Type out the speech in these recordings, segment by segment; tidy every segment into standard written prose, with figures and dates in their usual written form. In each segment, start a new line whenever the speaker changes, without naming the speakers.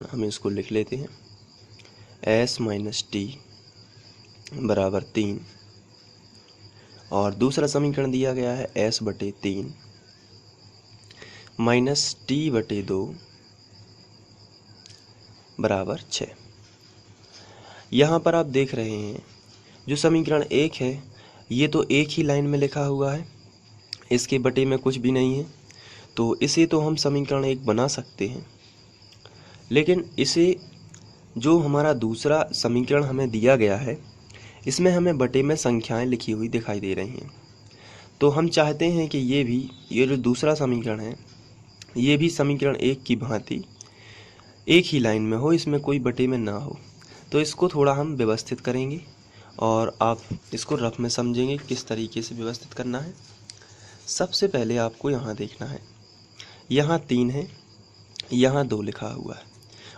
हम इसको लिख लेते हैं s माइनस टी बराबर 3 और दूसरा समीकरण दिया गया है s बटे 3 माइनस टी बटे 2 बराबर 6। यहाँ पर आप देख रहे हैं जो समीकरण 1 है ये तो एक ही लाइन में लिखा हुआ है, इसके बटे में कुछ भी नहीं है, तो इसे तो हम समीकरण 1 बना सकते हैं। लेकिन इसे जो हमारा दूसरा समीकरण हमें दिया गया है इसमें हमें बटे में संख्याएं लिखी हुई दिखाई दे रही हैं, तो हम चाहते हैं कि ये जो दूसरा समीकरण है ये भी समीकरण 1 की भांति एक ही लाइन में हो, इसमें कोई बटे में ना हो। तो इसको थोड़ा हम व्यवस्थित करेंगे और आप इसको रफ में समझेंगे किस तरीके से व्यवस्थित करना है। सबसे पहले आपको यहाँ देखना है, यहाँ 3 है, यहाँ 2 लिखा हुआ है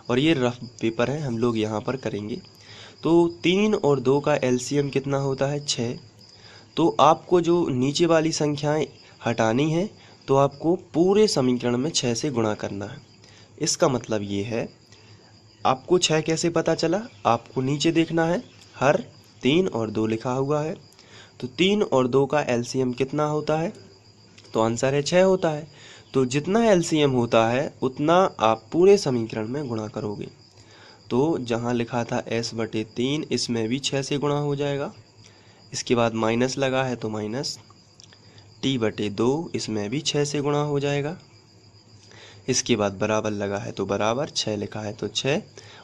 और ये रफ पेपर है, हम लोग यहाँ पर करेंगे। तो 3 और 2 का एलसीएम कितना होता है 6। तो आपको जो नीचे वाली संख्याएं हटानी है तो आपको पूरे समीकरण में 6 से गुणा करना है। इसका मतलब ये है, आपको 6 कैसे पता चला, आपको नीचे देखना है, हर 3 और 2 लिखा हुआ है, तो 3 और 2 का एलसीएम कितना होता है, तो आंसर है 6 होता है। तो जितना एलसीएम होता है उतना आप पूरे समीकरण में गुणा करोगे। तो जहाँ लिखा था s बटे 3 इसमें भी 6 से गुणा हो जाएगा। इसके बाद माइनस लगा है तो माइनस t बटे 2 इसमें भी 6 से गुणा हो जाएगा। इसके बाद बराबर लगा है तो बराबर, 6 लिखा है तो 6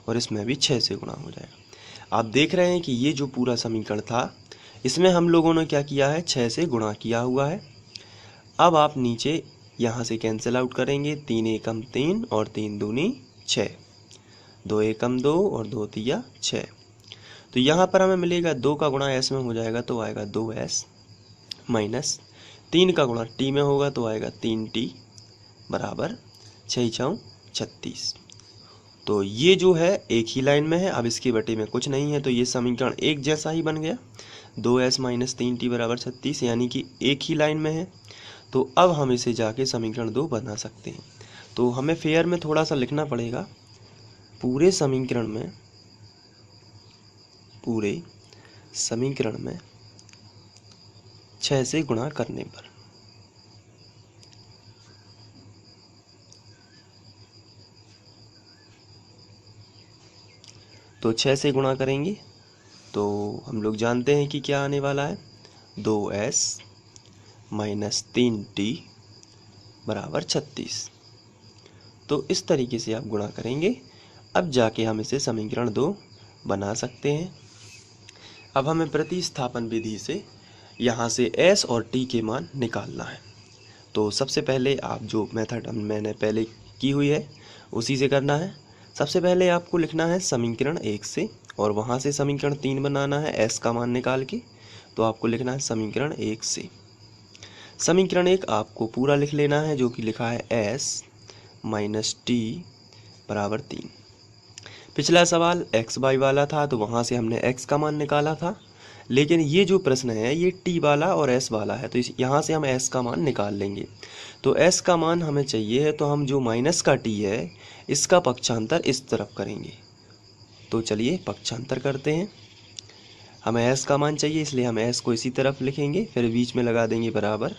और इसमें भी 6 से गुणा हो जाएगा। आप देख रहे हैं कि ये जो पूरा समीकरण था इसमें हम लोगों ने क्या किया है, 6 से गुणा किया हुआ है। अब आप नीचे यहाँ से कैंसिल आउट करेंगे, 3 एकम 3 और 3 दूनी 6, 2 एकम 2 और 2 तिया 6। तो यहाँ पर हमें मिलेगा 2 का गुणा s में हो जाएगा तो आएगा 2s माइनस 3 का गुणा t में होगा तो आएगा 3t बराबर 6 × 36। तो ये जो है एक ही लाइन में है, अब इसके बटे में कुछ नहीं है, तो ये समीकरण एक जैसा ही बन गया। 2s माइनस 3t बराबर 36 यानी कि एक ही लाइन में है। तो अब हम इसे जाके समीकरण 2 बना सकते हैं। तो हमें फेयर में थोड़ा सा लिखना पड़ेगा, पूरे समीकरण में 6 से गुणा करने पर। तो 6 से गुणा करेंगे तो हम लोग जानते हैं कि क्या आने वाला है, 2s माइनस 3t बराबर 36। तो इस तरीके से आप गुणा करेंगे। अब जाके हम इसे समीकरण 2 बना सकते हैं। अब हमें प्रतिस्थापन विधि से यहाँ से s और t के मान निकालना है। तो सबसे पहले आप जो मेथड मैंने पहले की हुई है उसी से करना है। सबसे पहले आपको लिखना है समीकरण 1 से और वहाँ से समीकरण 3 बनाना है s का मान निकाल के। तो आपको लिखना है समीकरण 1 से। समीकरण 1 आपको पूरा लिख लेना है जो कि लिखा है s माइनस टी बराबर 3। पिछला सवाल x y वाला था तो वहाँ से हमने x का मान निकाला था, लेकिन ये जो प्रश्न है ये t वाला और s वाला है, तो यहाँ से हम s का मान निकाल लेंगे। तो s का मान हमें चाहिए है तो हम जो माइनस का t है इसका पक्षांतर इस तरफ करेंगे। तो चलिए पक्षांतर करते हैं। हमें s का मान चाहिए इसलिए हम s को इसी तरफ लिखेंगे, फिर बीच में लगा देंगे बराबर,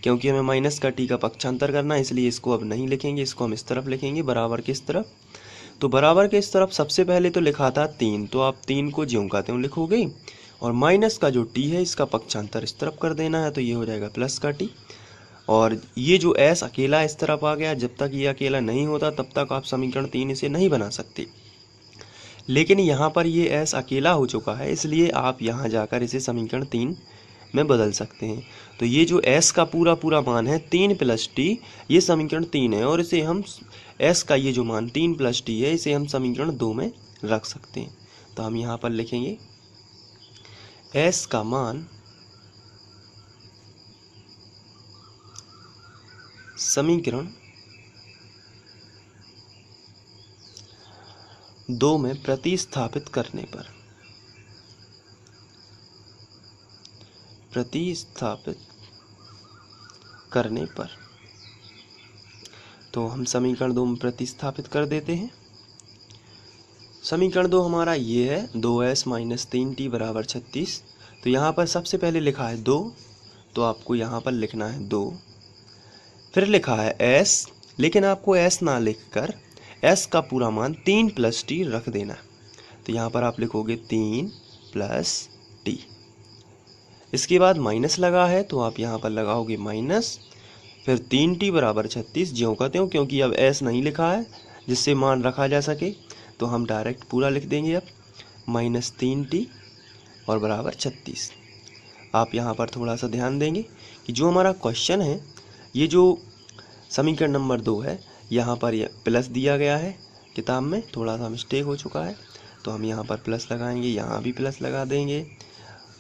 क्योंकि हमें माइनस का t का पक्षांतर करना है इसलिए इसको अब नहीं लिखेंगे, इसको हम इस तरफ लिखेंगे, बराबर के इस तरफ। तो बराबर के इस तरफ सबसे पहले तो लिखा था 3, तो आप 3 को ज्यों का त्यों लिखोगे और माइनस का जो t है इसका पक्षांतर इस तरफ कर देना है, तो ये हो जाएगा प्लस का t। और ये जो s अकेला इस तरफ आ गया, जब तक ये अकेला नहीं होता तब तक आप समीकरण 3 इसे नहीं बना सकते। लेकिन यहाँ पर ये s अकेला हो चुका है इसलिए आप यहाँ जाकर इसे समीकरण 3 में बदल सकते हैं। तो ये जो s का पूरा मान है 3 प्लस t, ये समीकरण 3 है और इसे हम s का ये जो मान 3 प्लस t है इसे हम समीकरण 2 में रख सकते हैं। तो हम यहाँ पर लिखेंगे s का मान समीकरण 2 में प्रतिस्थापित करने पर तो हम समीकरण 2 में प्रतिस्थापित कर देते हैं। समीकरण 2 हमारा ये है 2s माइनस 3t बराबर 36। तो यहाँ पर सबसे पहले लिखा है 2, तो आपको यहाँ पर लिखना है 2। फिर लिखा है s, लेकिन आपको s ना लिखकर s का पूरा मान 3 प्लस t रख देना है। तो यहाँ पर आप लिखोगे 3 प्लस t। इसके बाद माइनस लगा है तो आप यहाँ पर लगाओगे माइनस, फिर 3t बराबर 36 ज्यों का त्यों, क्योंकि अब s नहीं लिखा है जिससे मान रखा जा सके, तो हम डायरेक्ट पूरा लिख देंगे। अब माइनस 3t और बराबर 36। आप यहाँ पर थोड़ा सा ध्यान देंगे कि जो हमारा क्वेश्चन है, ये जो समीकरण नंबर 2 है, यहाँ पर यह प्लस दिया गया है, किताब में थोड़ा सा मिस्टेक हो चुका है, तो हम यहाँ पर प्लस लगाएंगे, यहाँ भी प्लस लगा देंगे,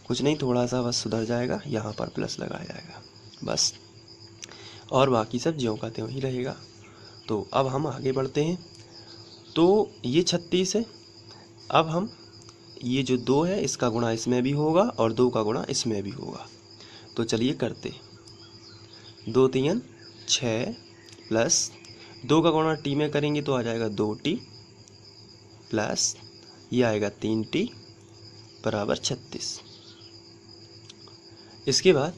कुछ नहीं, थोड़ा सा बस सुधर जाएगा, यहाँ पर प्लस लगाया जाएगा बस, और बाकी सब ज्यों का त्यों ही रहेगा। तो अब हम आगे बढ़ते हैं। तो ये 36 है। अब हम ये जो 2 है इसका गुणा इसमें भी होगा और 2 का गुणा इसमें भी होगा। तो चलिए करते। 2 3 6 प्लस 2 का गुणा टी में करेंगे तो आ जाएगा 2t प्लस ये आएगा 3t बराबर 36। इसके बाद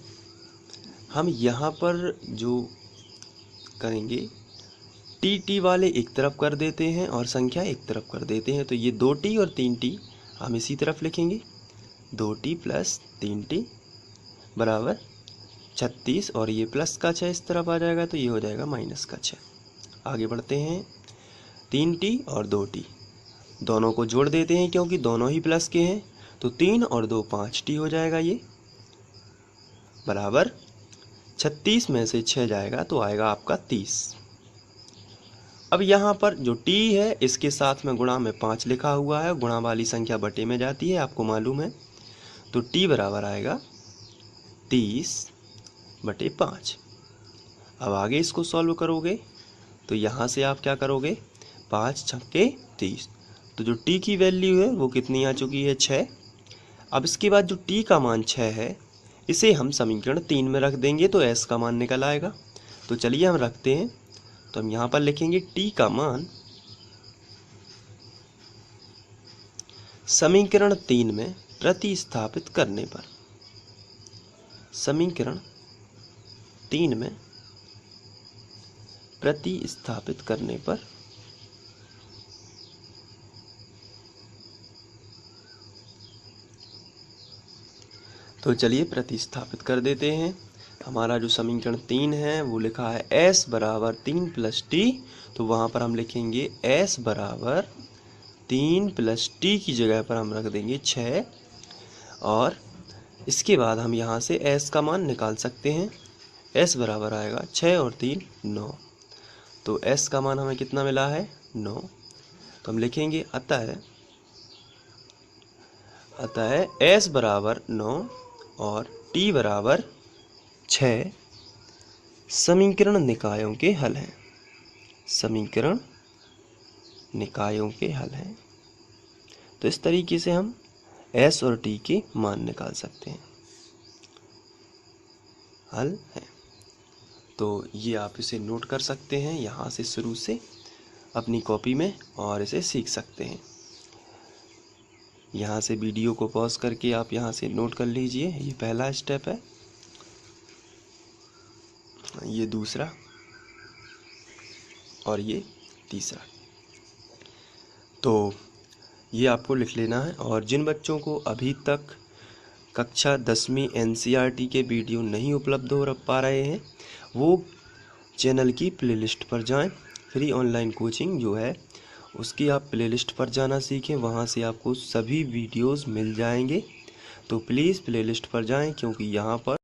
हम यहाँ पर जो करेंगे टी वाले एक तरफ कर देते हैं और संख्या एक तरफ कर देते हैं। तो ये 2t और 3t हम इसी तरफ लिखेंगे, 2t प्लस 3t बराबर 36, और ये प्लस का 6 इस तरफ आ जाएगा तो ये हो जाएगा माइनस का 6। आगे बढ़ते हैं। 3t और 2t दोनों को जोड़ देते हैं क्योंकि दोनों ही प्लस के हैं, तो 3 और 2 5t हो जाएगा, ये बराबर 36 में से 6 जाएगा तो आएगा आपका 30। अब यहाँ पर जो t है इसके साथ में गुणा में 5 लिखा हुआ है, गुणा वाली संख्या बटे में जाती है, आपको मालूम है। तो t बराबर आएगा 30 बटे 5। अब आगे इसको सॉल्व करोगे तो यहाँ से आप क्या करोगे, 5 छक्के 30। तो जो t की वैल्यू है वो कितनी आ चुकी है, 6। अब इसके बाद जो t का मान 6 है इसे हम समीकरण 3 में रख देंगे तो s का मान निकल आएगा। तो चलिए हम रखते हैं। तो हम यहाँ पर लिखेंगे t का मान समीकरण 3 में प्रतिस्थापित करने पर, समीकरण 3 में प्रतिस्थापित करने पर तो चलिए प्रतिस्थापित कर देते हैं। हमारा जो समीकरण 3 है वो लिखा है s बराबर 3 प्लस t, तो वहाँ पर हम लिखेंगे s बराबर 3 प्लस t की जगह पर हम रख देंगे 6, और इसके बाद हम यहाँ से s का मान निकाल सकते हैं। s बराबर आएगा 6 और 3 9, तो s का मान हमें कितना मिला है, 9। तो हम लिखेंगे अतः s बराबर 9 और t बराबर 6 समीकरण निकायों के हल हैं, समीकरण निकायों के हल हैं। तो इस तरीके से हम s और t के मान निकाल सकते हैं, हल है। तो ये आप इसे नोट कर सकते हैं यहाँ से शुरू से अपनी कॉपी में, और इसे सीख सकते हैं। यहाँ से वीडियो को पॉज करके आप यहाँ से नोट कर लीजिए। ये पहला स्टेप है, ये दूसरा, और ये तीसरा। तो ये आपको लिख लेना है। और जिन बच्चों को अभी तक कक्षा 10वीं NCERT के वीडियो नहीं उपलब्ध हो पा रहे हैं, वो चैनल की प्लेलिस्ट पर जाएं। फ्री ऑनलाइन कोचिंग जो है उसकी आप प्लेलिस्ट पर जाना सीखें, वहाँ से आपको सभी वीडियोस मिल जाएंगे। तो प्लीज़ प्लेलिस्ट पर जाएं, क्योंकि यहाँ पर